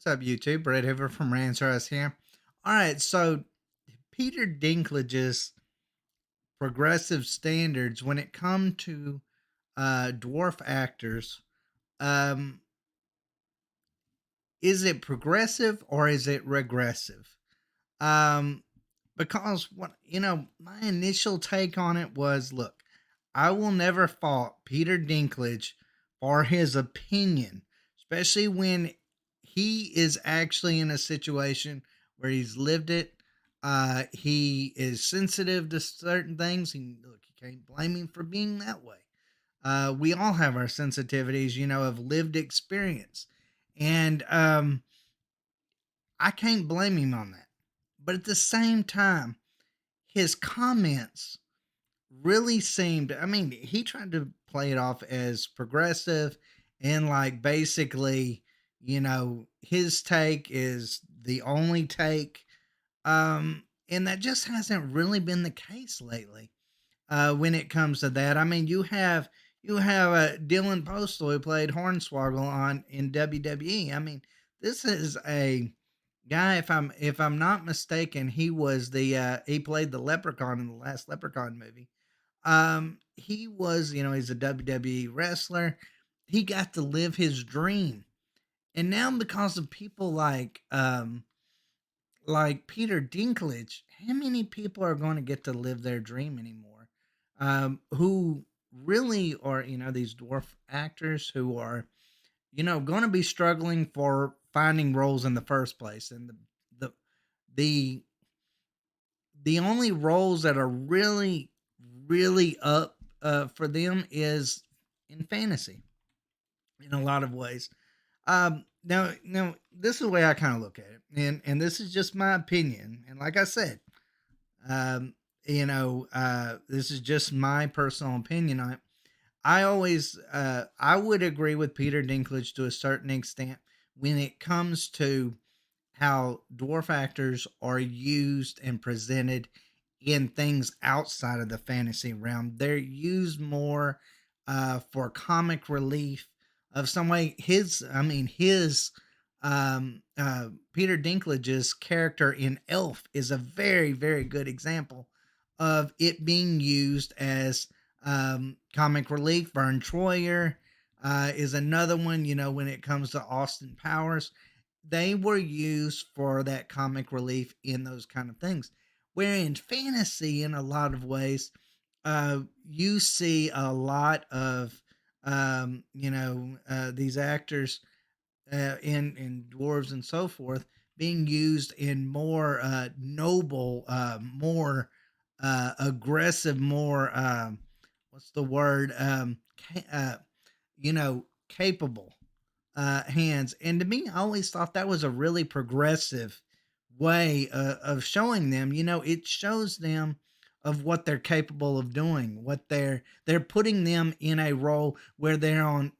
What's up, YouTube? Brett Hoover from Rants here. All right, so Peter Dinklage's progressive standards when it comes to dwarf actors, um, is it progressive or is it regressive? Um, because my initial take on it was, look, I will never fault Peter Dinklage for his opinion, especially when he is actually in a situation where he's lived it. He is sensitive to certain things. Look, you can't blame him for being that way. We all have our sensitivities, of lived experience, and I can't blame him on that. But at the same time, his comments really seemed, I mean, he tried to play it off as progressive and like basically, his take is the only take. And that just hasn't really been the case lately. When it comes to that, I mean, you have Dylan Postl who played Hornswoggle on in WWE. I mean, this is a guy. If I'm not mistaken, he played the Leprechaun in the last Leprechaun movie. He was, he's a WWE wrestler. He got to live his dream. And now because of people like Peter Dinklage, how many people are going to get to live their dream anymore? Who really are, these dwarf actors who are, going to be struggling for finding roles in the first place. And the the the only roles that are really, really up for them is in fantasy in a lot of ways. Now, this is the way I kind of look at it, and this is just my opinion. And like I said, um, this is just my personal opinion on it. I would agree with Peter Dinklage to a certain extent when it comes to how dwarf actors are used and presented in things outside of the fantasy realm. They're used more for comic relief of some way. Peter Dinklage's character in Elf is a very, very good example of it being used as comic relief. Vern Troyer is another one, when it comes to Austin Powers, they were used for that comic relief in those kind of things. Where in fantasy, in a lot of ways, you see a lot of these actors in dwarves and so forth being used in more noble, more aggressive, more what's the word? Capable hands. And to me, I always thought that was a really progressive way of showing them. It shows them of what they're capable of doing, what they're putting them in a role where they're on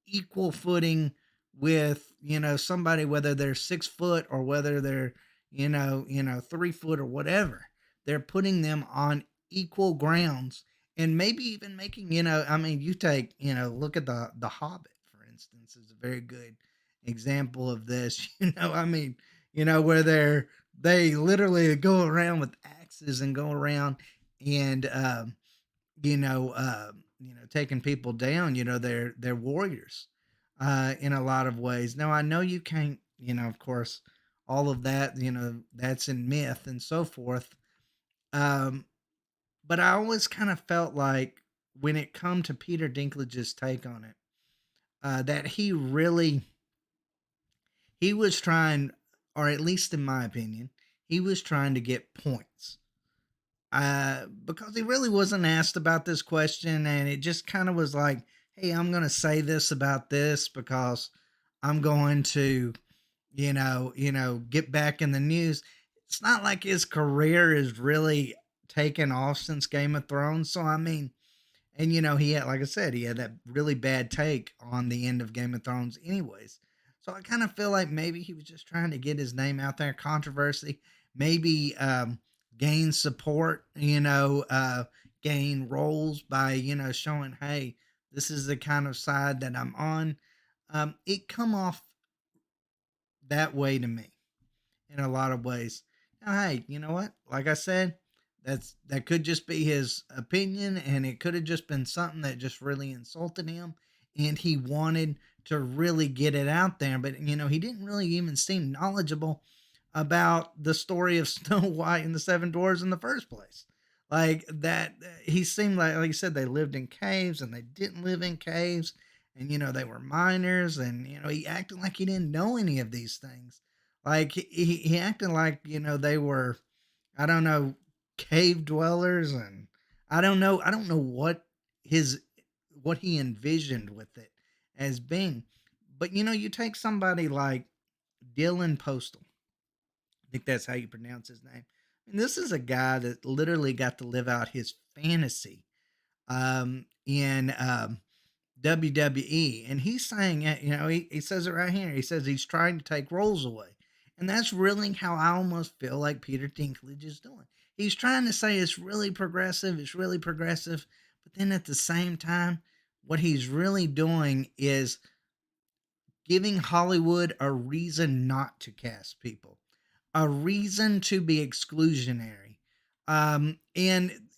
equal footing with somebody, whether they're 6 foot or whether they're 3 foot or whatever. They're putting them on equal grounds, and maybe even making, I mean, you take, look at the Hobbit, for instance, is a very good example of this. I mean, where they literally go around with axes and go around and taking people down. They're warriors in a lot of ways. Now I know you can't, of course, all of that, that's in myth and so forth. Um, but I always kind of felt like when it come to Peter Dinklage's take on it, that he was trying, or at least in my opinion, he was trying to get points. Because he really wasn't asked about this question, and it just kind of was like, "Hey, I'm going to say this about this because I'm going to, get back in the news." It's not like his career is really taken off since Game of Thrones. So I mean, and he had, like I said, he had that really bad take on the end of Game of Thrones, anyways. So I kind of feel like maybe he was just trying to get his name out there, controversy, maybe gain support, gain roles by showing, hey, this is the kind of side that I'm on. It come off that way to me in a lot of ways. Now, hey, you know what? Like I said, that could just be his opinion, and it could have just been something that just really insulted him, and he wanted to really get it out there. But he didn't really even seem knowledgeable about the story of Snow White and the Seven Dwarfs in the first place. Like that, he seemed like you said, they lived in caves and they didn't live in caves, and they were miners, and he acted like he didn't know any of these things. Like he acted like they were, I don't know, cave dwellers, and I don't know his what he envisioned with it as being. But you take somebody like Dylan Postal. I think that's how you pronounce his name. And this is a guy that literally got to live out his fantasy in WWE. And he's saying it, he says it right here. He says he's trying to take roles away. And that's really how I almost feel like Peter Dinklage is doing. He's trying to say it's really progressive, it's really progressive. But then at the same time, what he's really doing is giving Hollywood a reason not to cast people, a reason to be exclusionary. And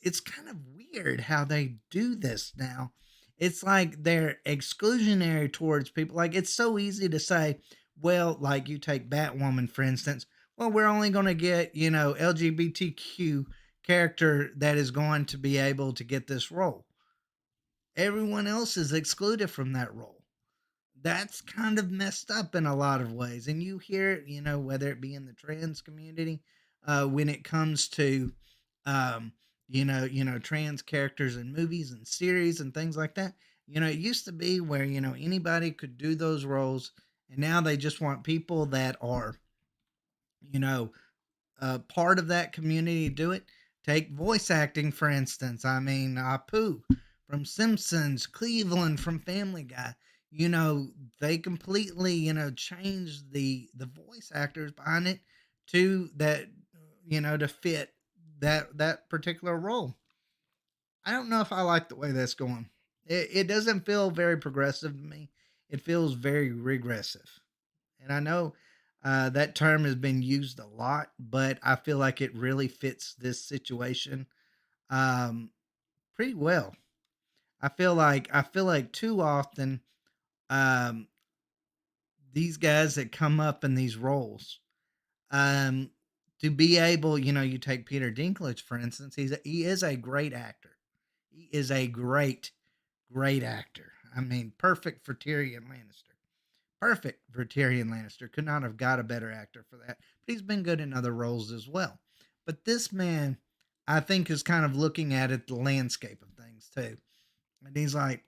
it's kind of weird how they do this now. It's like they're exclusionary towards people. Like it's so easy to say, well, like you take Batwoman, for instance, well, we're only going to get, LGBTQ character that is going to be able to get this role. Everyone else is excluded from that role. That's kind of messed up in a lot of ways. And you hear it, whether it be in the trans community, when it comes to, um, trans characters in movies and series and things like that. It used to be where, anybody could do those roles. And now they just want people that are, you know, part of that community to do it. Take voice acting, for instance. I mean, Apu from Simpsons, Cleveland from Family Guy. They completely, changed the voice actors behind it to that, to fit that particular role. I don't know if I like the way that's going. It doesn't feel very progressive to me. It feels very regressive. And I know that term has been used a lot, but I feel like it really fits this situation um, pretty well. I feel like too often um, these guys that come up in these roles um, to be able, you take Peter Dinklage for instance. He is a great actor. He is a great actor. I mean, perfect for Tyrion Lannister. Perfect for Tyrion Lannister. Could not have got a better actor for that. But he's been good in other roles as well. But this man, I think, is kind of looking at it, the landscape of things too. And he's like,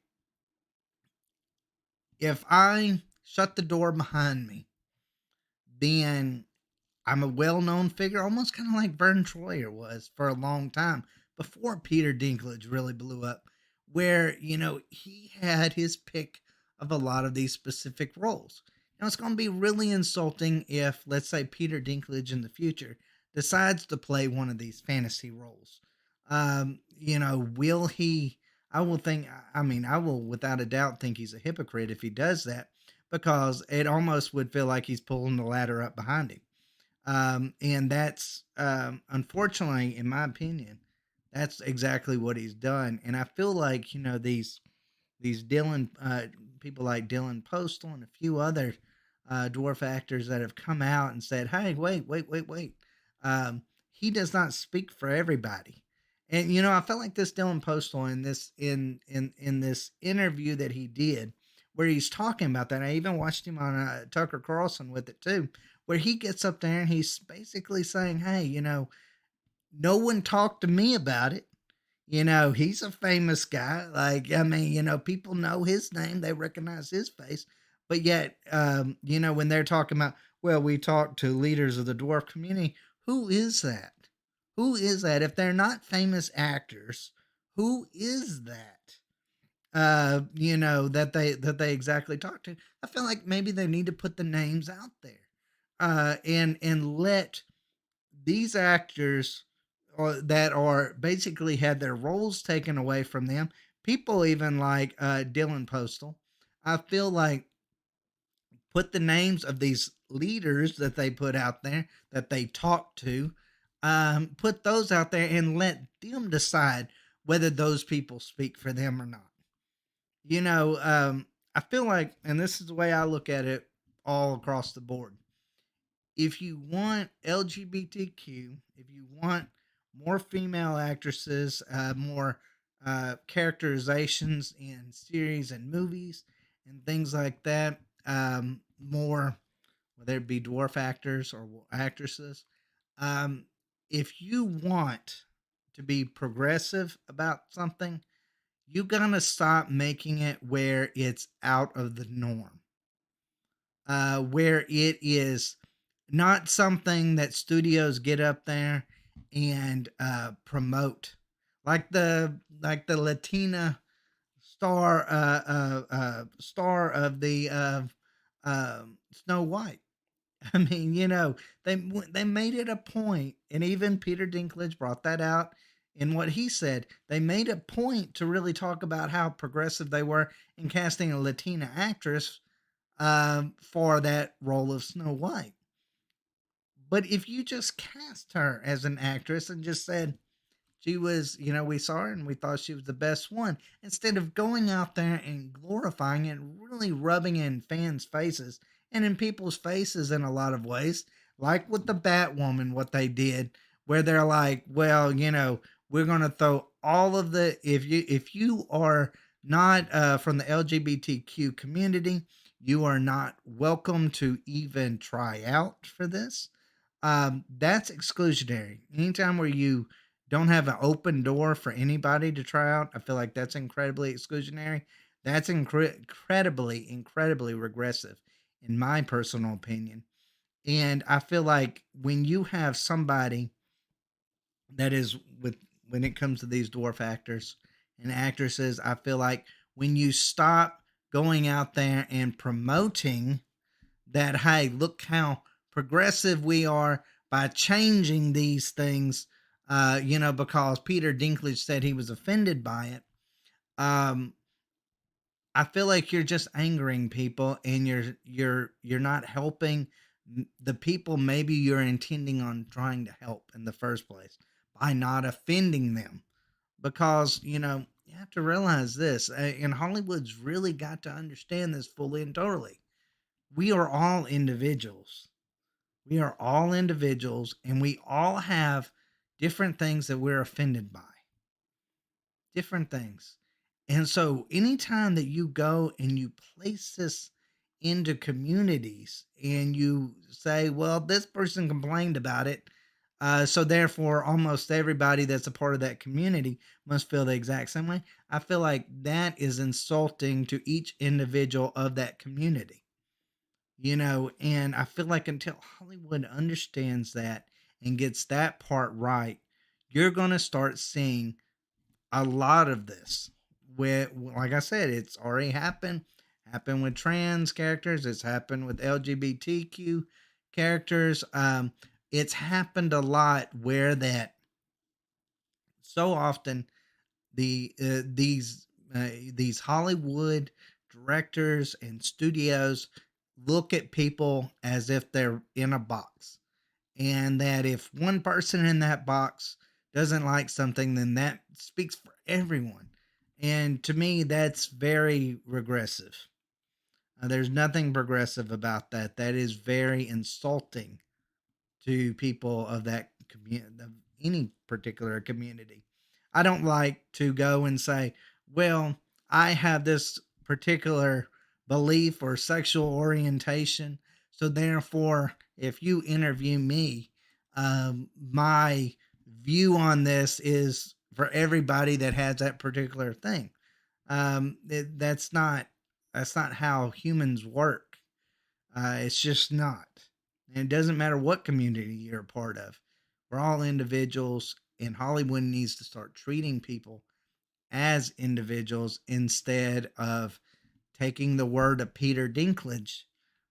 if I shut the door behind me, then I'm a well known figure, almost kind of like Vern Troyer was for a long time before Peter Dinklage really blew up, where, he had his pick of a lot of these specific roles. Now, it's going to be really insulting if, let's say, Peter Dinklage in the future decides to play one of these fantasy roles. Will he? I will think, I mean, I will without a doubt think he's a hypocrite if he does that because it almost would feel like he's pulling the ladder up behind him. And that's unfortunately, in my opinion, that's exactly what he's done. And I feel like these Dylan people like Dylan Postl and a few other dwarf actors that have come out and said, "Hey, wait. He does not speak for everybody." And I felt like this Dylan Postl in this interview that he did, where he's talking about that. I even watched him on Tucker Carlson with it too, where he gets up there and he's basically saying, "Hey, no one talked to me about it. He's a famous guy. Like, I mean, people know his name, they recognize his face. But yet, when they're talking about, well, we talk to leaders of the dwarf community, who is that? Who is that? If they're not famous actors, who is that? That they exactly talk to. I feel like maybe they need to put the names out there, and let these actors that are basically had their roles taken away from them. People even like Dylan Postal. I feel like put the names of these leaders that they put out there that they talk to, put those out there and let them decide whether those people speak for them or not. You know, I feel like, and this is the way I look at it all across the board. If you want LGBTQ, if you want more female actresses, more characterizations in series and movies and things like that, more, whether it be dwarf actors or actresses, um, if you want to be progressive about something, you gotta stop making it where it's out of the norm, where it is not something that studios get up there and promote, like the Latina star of the Snow White. I mean, they made it a point, and even Peter Dinklage brought that out in what he said. They made a point to really talk about how progressive they were in casting a Latina actress for that role of Snow White. But if you just cast her as an actress and just said, she was, we saw her and we thought she was the best one. Instead of going out there and glorifying it and really rubbing it in fans' faces and in people's faces in a lot of ways, like with the Batwoman, what they did, where they're like, well, we're gonna throw all of the if you are not from the LGBTQ community, you are not welcome to even try out for this. That's exclusionary. Anytime where you don't have an open door for anybody to try out, I feel like that's incredibly exclusionary. That's incredibly regressive, in my personal opinion. And I feel like when you have somebody that is with when it comes to these dwarf actors and actresses, I feel like when you stop going out there and promoting that, hey, look how progressive we are by changing these things, because Peter Dinklage said he was offended by it. um I feel like you're just angering people, and you're not helping the people maybe you're intending on trying to help in the first place by not offending them. Because you have to realize this, and Hollywood's really got to understand this fully and totally. We are all individuals. We are all individuals, and we all have different things that we're offended by, different things. And so, anytime that you go and you place this into communities and you say, well, this person complained about it, so therefore, almost everybody that's a part of that community must feel the exact same way. I feel like that is insulting to each individual of that community. And I feel like until Hollywood understands that and gets that part right, you're going to start seeing a lot of this. With, like I said, it's already happened with trans characters, it's happened with LGBTQ characters. It's happened a lot where that so often these Hollywood directors and studios look at people as if they're in a box, and that if one person in that box doesn't like something, then that speaks for everyone. And to me, that's very regressive. There's nothing progressive about that. That is very insulting to people of that community, of any particular community. I don't like to go and say, well, I have this particular belief or sexual orientation. So therefore, if you interview me, my view on this is for everybody that has that particular thing. That's not how humans work. It's just not. And it doesn't matter what community you're a part of. We're all individuals, and Hollywood needs to start treating people as individuals instead of taking the word of Peter Dinklage,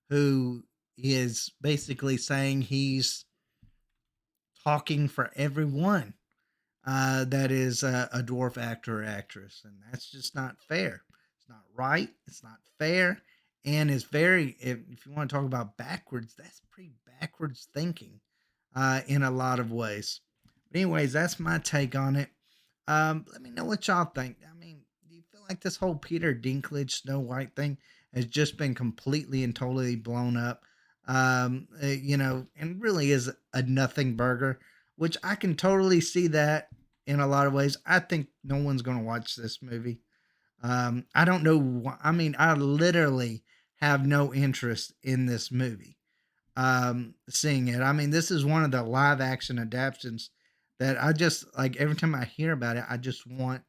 who is basically saying he's talking for everyone that is a dwarf actor or actress. And that's just not fair. It's not right. It's not fair. and it's very, if you want to talk about backwards, that's pretty backwards thinking in a lot of ways. But anyways, that's my take on it. Let me know what y'all think. I mean, do you feel like this whole Peter Dinklage Snow White thing has just been completely and totally blown up? And really is a nothing burger, which I can totally see that in a lot of ways. I think no one's going to watch this movie. I don't know. I mean, I literally have no interest in this movie. Seeing it. I mean, this is one of the live action adaptations that I just like. Every time I hear about it, I just want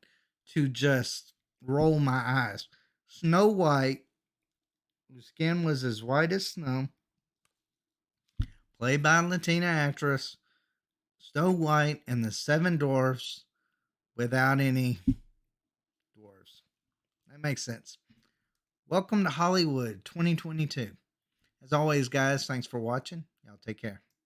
to just roll my eyes. Snow White, whose skin was as white as snow, played by a Latina actress. Snow White and the Seven Dwarfs without any dwarfs. That makes sense. Welcome to Hollywood 2022. As always, guys, thanks for watching. Y'all take care.